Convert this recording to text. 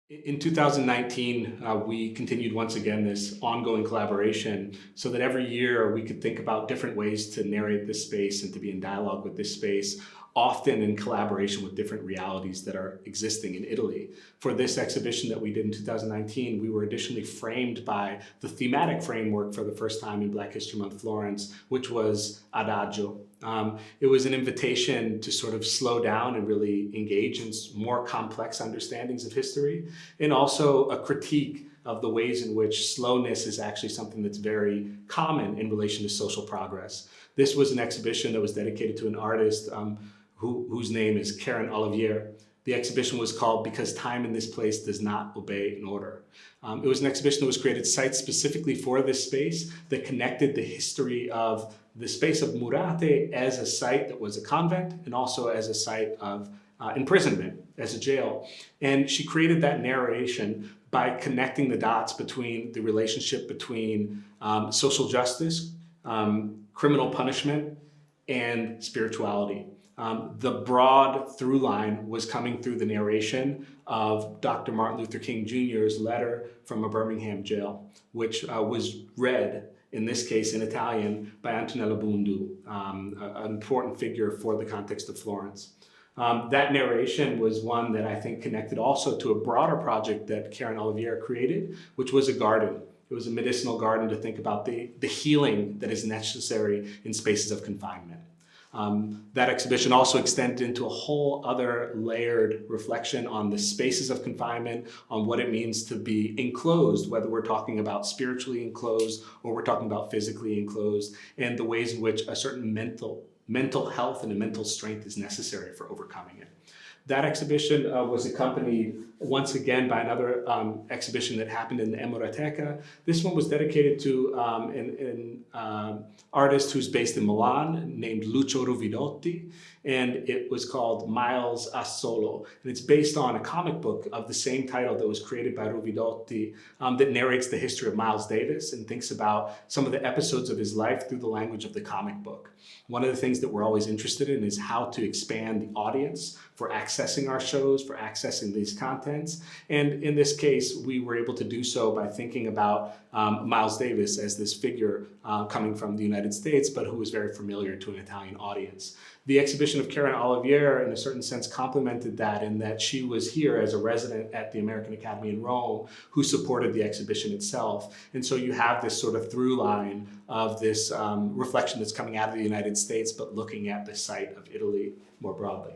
In 2019, we continued once again this ongoing collaboration so that every year we could think about different ways to narrate this space and to be in dialogue with this space, often in collaboration with different realities that are existing in Italy. For this exhibition that we did in 2019, we were additionally framed by the thematic framework for the first time in Black History Month Florence, which was Adagio. It was an invitation to sort of slow down and really engage in more complex understandings of history, and also a critique of the ways in which slowness is actually something that's very common in relation to social progress. This was an exhibition that was dedicated to an artist whose name is Karen Olivier. The exhibition was called Because Time in This Place Does Not Obey an Order. It was an exhibition that was created site specifically for this space that connected the history of the space of Murate as a site that was a convent and also as a site of imprisonment, as a jail. And she created that narration by connecting the dots between the relationship between social justice, criminal punishment, and spirituality. The broad through line was coming through the narration of Dr. Martin Luther King Jr.'s letter from a Birmingham jail, which was read, in this case in Italian, by Antonella Bundu, an important figure for the context of Florence. That narration was one that I think connected also to a broader project that Karen Olivier created, which was a garden. It was a medicinal garden to think about the healing that is necessary in spaces of confinement. That exhibition also extended into a whole other layered reflection on the spaces of confinement, on what it means to be enclosed, whether we're talking about spiritually enclosed or we're talking about physically enclosed, and the ways in which a certain mental health and a mental strength is necessary for overcoming it. That exhibition was accompanied once again by another exhibition that happened in the Murate. This one was dedicated to an artist who's based in Milan named Lucio Ruvidotti, and it was called Miles a Solo. And it's based on a comic book of the same title that was created by Ruvidotti that narrates the history of Miles Davis and thinks about some of the episodes of his life through the language of the comic book. One of the things that we're always interested in is how to expand the audience for accessing our shows, for accessing these contents. And in this case, we were able to do so by thinking about Miles Davis as this figure coming from the United States, but who was very familiar to an Italian audience. The exhibition of Karen Olivier, in a certain sense, complemented that in that she was here as a resident at the American Academy in Rome who supported the exhibition itself. And so you have this sort of through line of this reflection that's coming out of the United States, but looking at the site of Italy more broadly.